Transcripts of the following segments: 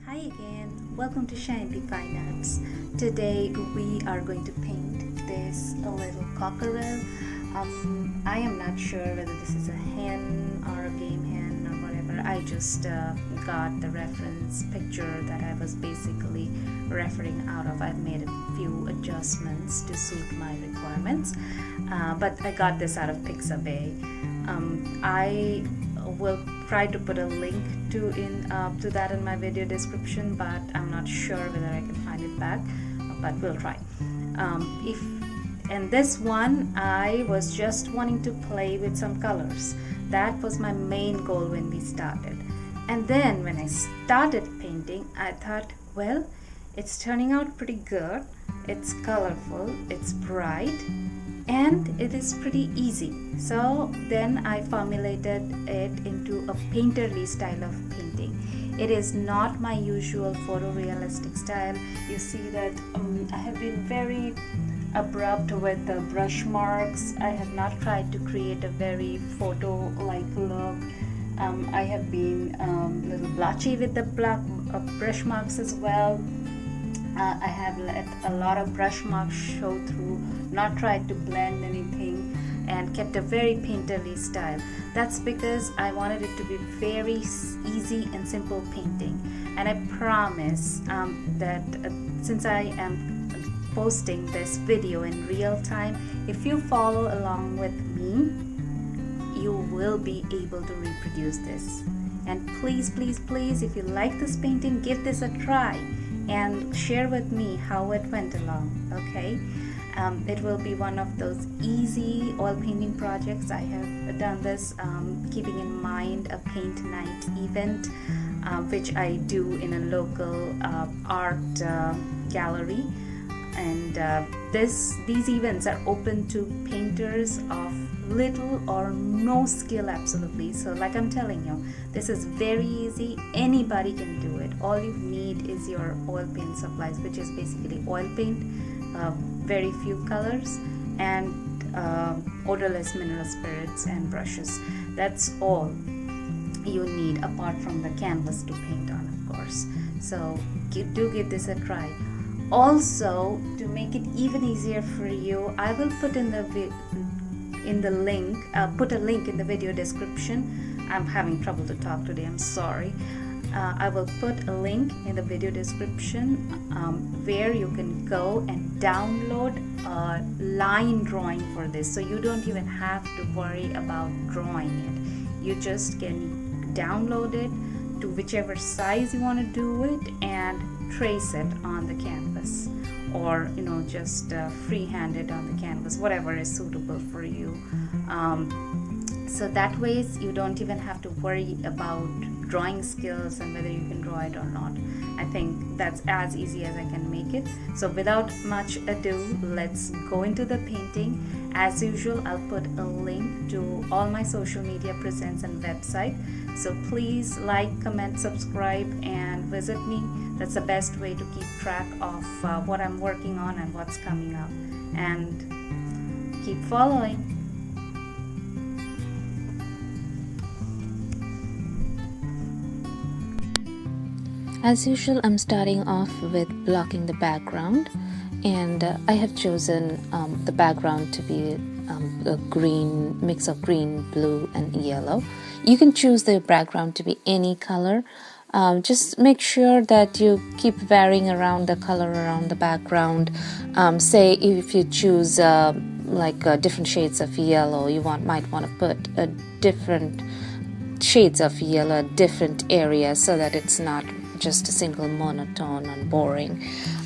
Hi again, welcome to Shiny Fine Arts. Today we are going to paint this little cockerel. I am not sure whether this is a hen or a game hen or whatever. I just got the reference picture that I was basically referring out of. I've made a few adjustments to suit my requirements, but I got this out of Pixabay. I will try to put a link to that in my video description, but I'm not sure whether I can find it back, but we'll try. And this one, I was just wanting to play with some colors. That was my main goal when we started. And then when I started painting, I thought, well, it's turning out pretty good. It's colorful, it's bright, and it is pretty easy. So then I formulated it into a painterly style of painting. It is not my usual photorealistic style. You see that I have been very abrupt with the brush marks. I have not tried to create a very photo-like look. I have been a little blotchy with the black brush marks as well. I have let a lot of brush marks show through, not tried to blend anything, and kept a very painterly style. That's because I wanted it to be very easy and simple painting. And I promise that since I am posting this video in real time, if you follow along with me, you will be able to reproduce this. And please, please, please, if you like this painting, give this a try and share with me how it went along. Okay, it will be one of those easy oil painting projects. I have done this keeping in mind a paint night event, which I do in a local art gallery, and these events are open to painters of little or no skill, absolutely. So like I'm telling you, this is very easy. Anybody can do it. All you need is your oil paint supplies, which is basically oil paint, very few colors, and odorless mineral spirits and brushes. That's all you need apart from the canvas to paint on, of course. So do give this a try. Also, to make it even easier for you, I will put in the link, put a link in the video description. I'm having trouble to talk today, I'm sorry. I will put a link in the video description where you can go and download a line drawing for this, so you don't even have to worry about drawing it. You just can download it to whichever size you want to do it and trace it on the canvas, or just freehand it on the canvas, whatever is suitable for you. So that way you don't even have to worry about drawing skills and whether you can draw it or not. I think that's as easy as I can make it. So without much ado, let's go into the painting. As usual, I'll put a link to all my social media presence and website. So please like, comment, subscribe, and visit me. That's the best way to keep track of what I'm working on and what's coming up. And keep following. As usual, I'm starting off with blocking the background, and I have chosen the background to be a green mix of green, blue, and yellow. You can choose the background to be any color. Just make sure that you keep varying around the color around the background. Say if you choose different shades of yellow, you might want to put a different shades of yellow at different areas so that it's not just a single monotone and boring.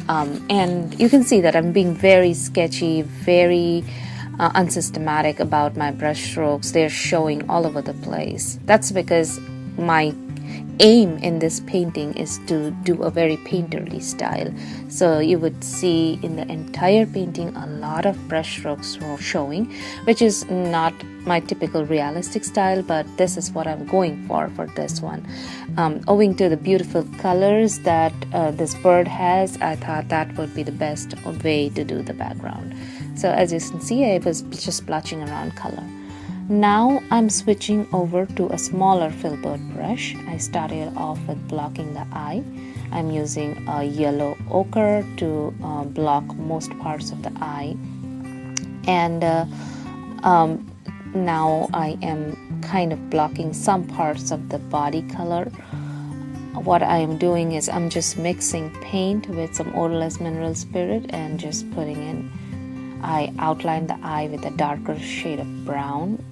And you can see that I'm being very sketchy, very unsystematic about my brush strokes. They're showing all over the place. That's because my aim in this painting is to do a very painterly style. So you would see in the entire painting a lot of brush strokes showing, which is not my typical realistic style, but this is what I'm going for this one. Owing to the beautiful colors that this bird has, I thought that would be the best way to do the background. So as you can see, I was just splotching around color. Now I'm switching over to a smaller filbert brush. I started off with blocking the eye. I'm using a yellow ochre to block most parts of the eye, and now I am kind of blocking some parts of the body color. What I am doing is I'm just mixing paint with some odorless mineral spirit and just putting in. I outlined the eye with a darker shade of brown,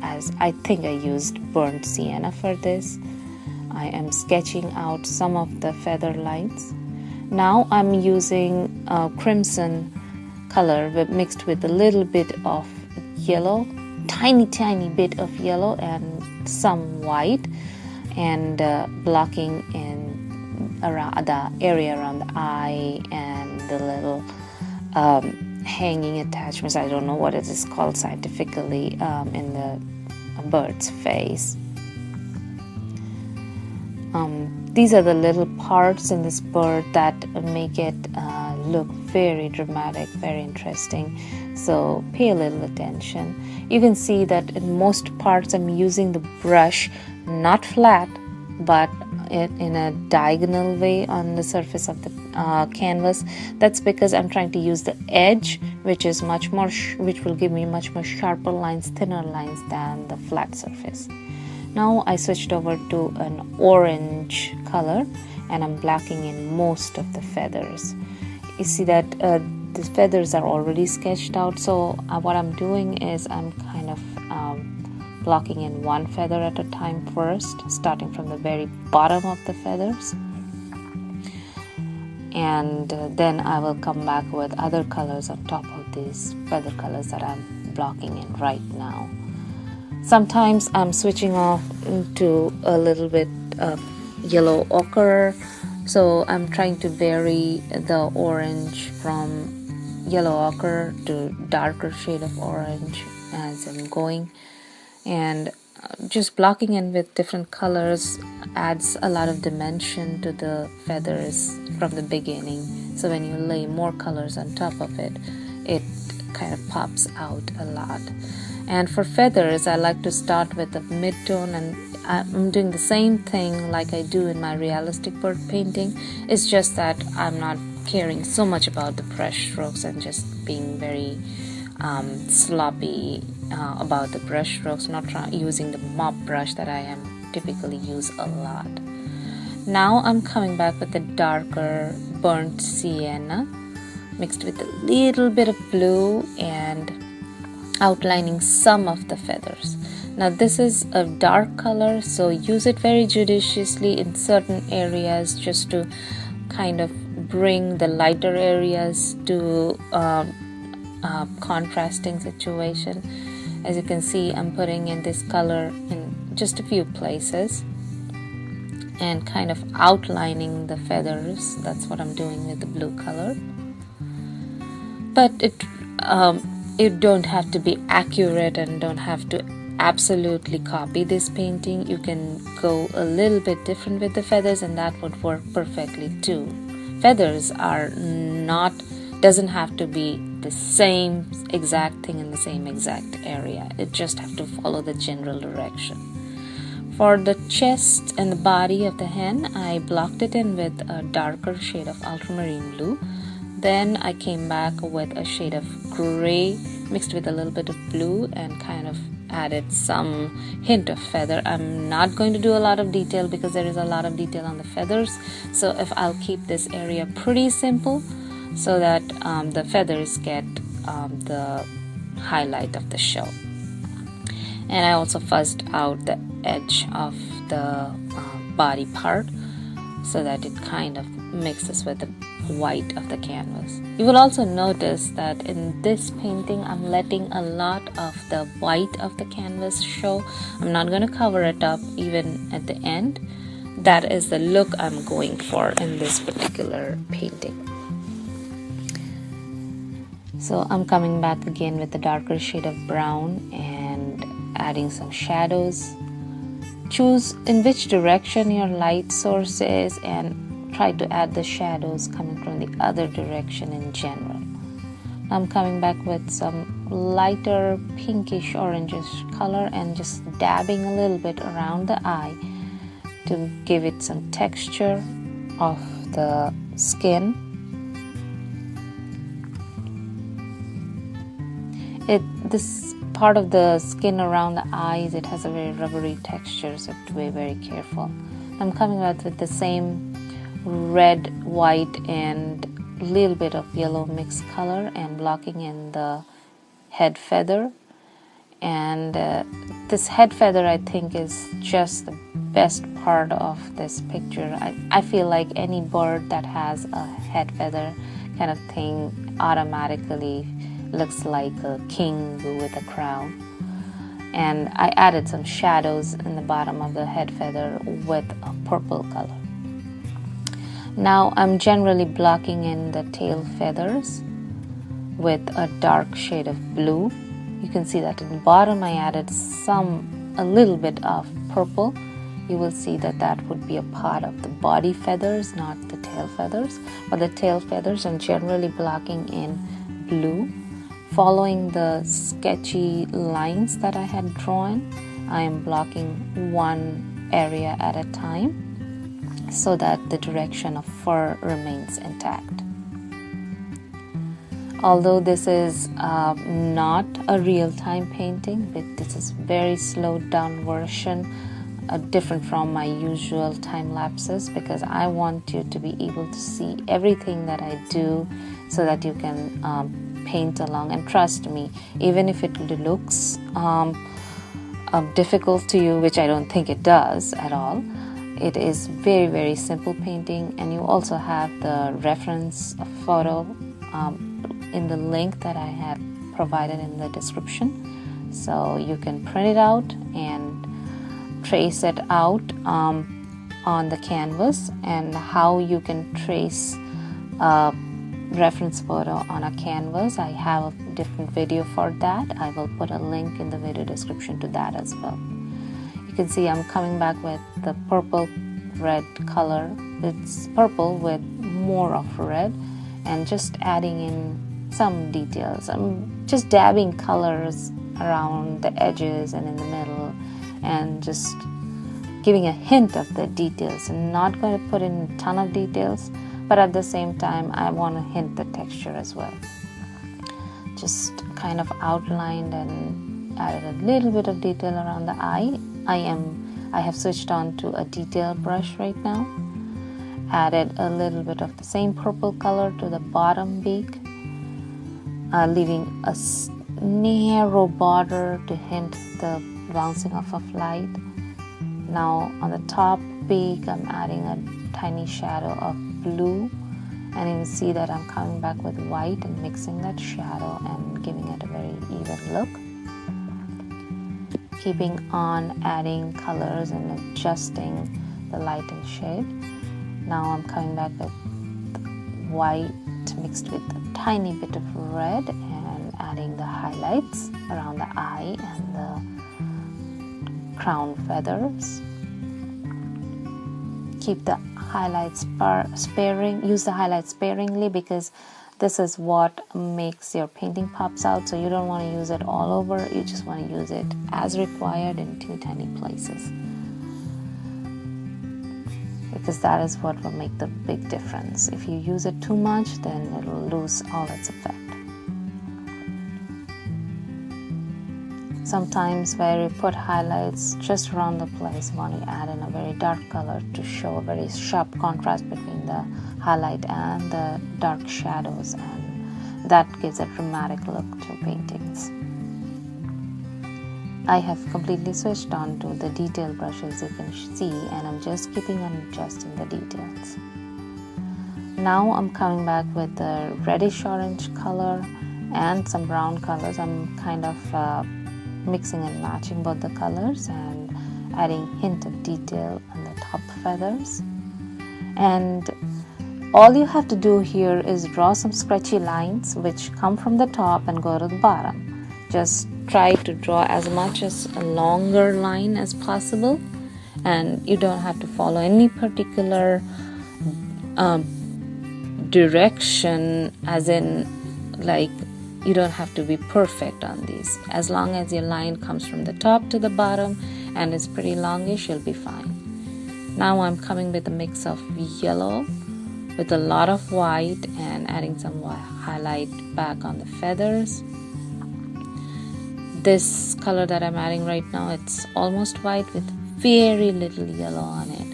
as I think I used burnt sienna for this. I am sketching out some of the feather lines. Now I'm using crimson color mixed with a little bit of yellow, tiny bit of yellow and some white, and blocking in around the area around the eye and the little hanging attachments. I don't know what it is called scientifically in the bird's face. These are the little parts in this bird that make it look very dramatic, very interesting. So pay a little attention. You can see that in most parts I'm using the brush not flat, but in a diagonal way on the surface of the canvas. That's because I'm trying to use the edge, which is much more which will give me much more sharper lines, thinner lines than the flat surface. Now I switched over to an orange color and I'm blacking in most of the feathers. You see that the feathers are already sketched out, so what I'm doing is I'm kind of blocking in one feather at a time first, starting from the very bottom of the feathers, and then I will come back with other colors on top of these feather colors that I'm blocking in right now. Sometimes I'm switching off into a little bit of yellow ochre, so I'm trying to vary the orange from yellow ochre to darker shade of orange as I'm going, and just blocking in with different colors adds a lot of dimension to the feathers from the beginning. So when you lay more colors on top of it, it kind of pops out a lot. And for feathers, I like to start with the mid-tone, and I'm doing the same thing like I do in my realistic bird painting. It's just that I'm not caring so much about the brush strokes and just being very sloppy about the brush strokes, not using the mop brush that I am typically use a lot. Now I'm coming back with the darker burnt sienna mixed with a little bit of blue and outlining some of the feathers. Now this is a dark color, so use it very judiciously in certain areas just to kind of bring the lighter areas to contrasting situation. As you can see, I'm putting in this color in just a few places and kind of outlining the feathers. That's what I'm doing with the blue color. But you don't have to be accurate and don't have to absolutely copy this painting. You can go a little bit different with the feathers and that would work perfectly too. Feathers are doesn't have to be the same exact thing in the same exact area. It just have to follow the general direction. For the chest and the body of the hen, I blocked it in with a darker shade of ultramarine blue. Then I came back with a shade of gray mixed with a little bit of blue and kind of added some hint of feather. I'm not going to do a lot of detail because there is a lot of detail on the feathers, so if I'll keep this area pretty simple so that the feathers get the highlight of the show. And I also fuzzed out the edge of the body part so that it kind of mixes with the white of the canvas. You will also notice that in this painting I'm letting a lot of the white of the canvas show. I'm not going to cover it up even at the end. That is the look I'm going for in this particular painting. So I'm coming back again with the darker shade of brown and adding some shadows. Choose in which direction your light source is and try to add the shadows coming from the other direction in general. I'm coming back with some lighter pinkish orangish color and just dabbing a little bit around the eye to give it some texture of the skin. This part of the skin around the eyes, it has a very rubbery texture, so you have to be very careful. I'm coming out with the same red, white, and a little bit of yellow mixed color and blocking in the head feather. And this head feather, I think, is just the best part of this picture. I feel like any bird that has a head feather kind of thing automatically looks like a king with a crown. And I added some shadows in the bottom of the head feather with a purple color. Now I'm generally blocking in the tail feathers with a dark shade of blue. You can see that in the bottom I added a little bit of purple. You will see that that would be a part of the body feathers, not the tail feathers. But the tail feathers I'm generally blocking in blue. Following the sketchy lines that I had drawn, I am blocking one area at a time so that the direction of fur remains intact. Although this is not a real-time painting, but this is very slowed down version, different from my usual time lapses, because I want you to be able to see everything that I do so that you can paint along. And trust me, even if it looks difficult to you, which I don't think it does at all, it is very, very simple painting. And you also have the reference photo in the link that I have provided in the description, so you can print it out and trace it out on the canvas. And how you can trace reference photo on a canvas, I have a different video for that. I will put a link in the video description to that as well. You can see I'm coming back with the purple red color. It's purple with more of red, and just adding in some details. I'm just dabbing colors around the edges and in the middle, and just giving a hint of the details. I'm not going to put in a ton of details, but at the same time I want to hint the texture as well. Just kind of outlined and added a little bit of detail around the eye. I have switched on to a detail brush right now. Added a little bit of the same purple color to the bottom beak, leaving a narrow border to hint the bouncing off of light. Now on the top beak I'm adding a tiny shadow of blue, and you will see that I'm coming back with white and mixing that shadow and giving it a very even look. Keeping on adding colors and adjusting the light and shade. Now I'm coming back with white mixed with a tiny bit of red and adding the highlights around the eye and the crown feathers. Keep the highlights sparing. Use the highlights sparingly, because this is what makes your painting pops out. So you don't want to use it all over. You just want to use it as required in two tiny places, because that is what will make the big difference. If you use it too much, then it will lose all its effect. Sometimes where you put highlights just around the place, you want to add in a very dark color to show a very sharp contrast between the highlight and the dark shadows, and that gives a dramatic look to paintings. I have completely switched on to the detail brushes, you can see, and I'm just keeping on adjusting the details. Now I'm coming back with the reddish orange color and some brown colors. I'm kind of mixing and matching both the colors and adding hint of detail on the top feathers. And all you have to do here is draw some sketchy lines which come from the top and go to the bottom. Just try to draw as much as a longer line as possible, and you don't have to follow any particular direction, as in like you don't have to be perfect on these. As long as your line comes from the top to the bottom and is pretty longish, you'll be fine. Now I'm coming with a mix of yellow with a lot of white and adding some highlight back on the feathers. This color that I'm adding right now, it's almost white with very little yellow on it.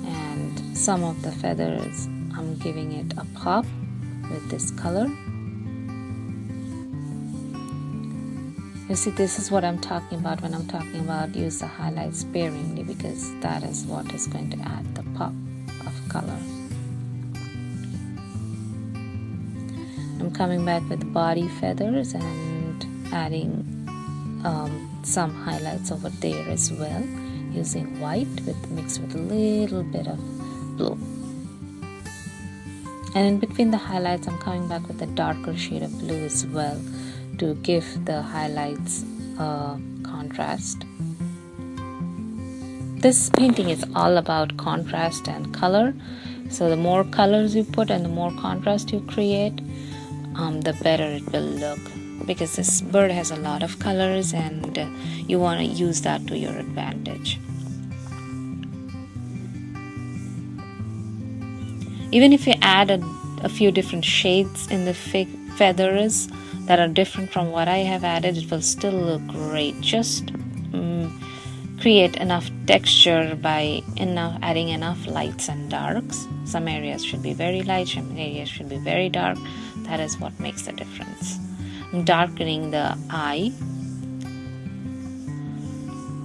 And some of the feathers, I'm giving it a pop with this color. You see, this is what I'm talking about when I'm talking about use the highlight sparingly, because that is what is going to add the pop of color. I'm coming back with body feathers and adding some highlights over there as well, using white mixed with a little bit of blue. And in between the highlights, I'm coming back with a darker shade of blue as well to give the highlights contrast. This painting is all about contrast and color. So the more colors you put and the more contrast you create, the better it will look, because this bird has a lot of colors and you want to use that to your advantage. Even if you add a few different shades in the feathers that are different from what I have added, it will still look great. Just create enough texture by adding enough lights and darks. Some areas should be very light, some areas should be very dark. That is what makes the difference. I'm darkening the eye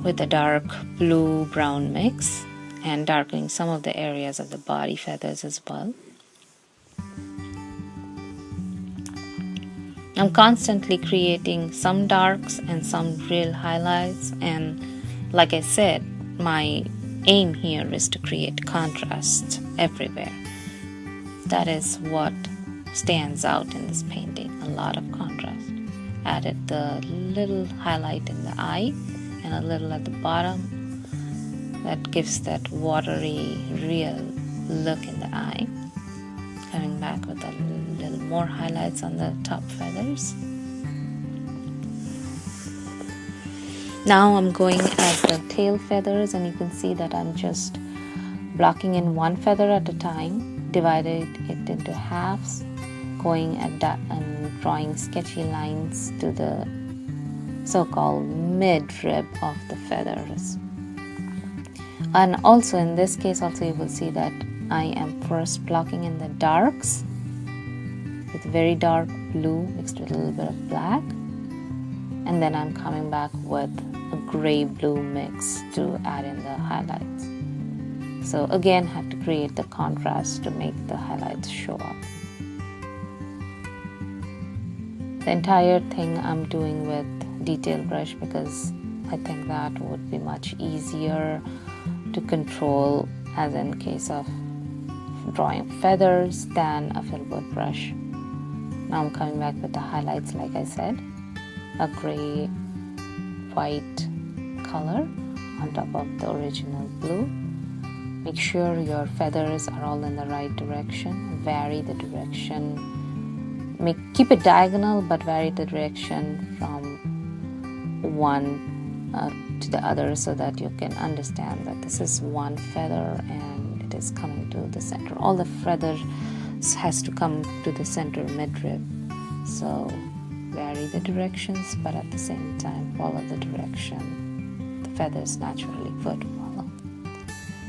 with a dark blue-brown mix and darkening some of the areas of the body feathers as well. I'm constantly creating some darks and some real highlights, and like I said, my aim here is to create contrast everywhere. That is what stands out in this painting, a lot of contrast. Added the little highlight in the eye and a little at the bottom. That gives that watery, real look in the eye. Coming back with a little more highlights on the top feathers. Now I'm going at the tail feathers, and you can see that I'm just blocking in one feather at a time, divided it into halves, going at that and drawing sketchy lines to the so-called mid-rib of the feathers. And also in this case also you will see that I am first blocking in the darks with very dark blue mixed with a little bit of black, and then I'm coming back with a gray-blue mix to add in the highlights. So again, have to create the contrast to make the highlights show up. The entire thing I'm doing with detail brush because I think that would be much easier to control, as in case of drawing feathers, than a filbert brush. Now I'm coming back with the highlights, like I said, a gray white color on top of the original blue. Make sure your feathers are all in the right direction. Vary the direction. Keep it diagonal, but vary the direction from one to the other so that you can understand that this is one feather and it is coming to the center. All the feathers has to come to the center midrib. So vary the directions, but at the same time follow the direction the feathers naturally would follow.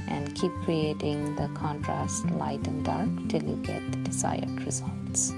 And keep creating the contrast light and dark till you get the desired results.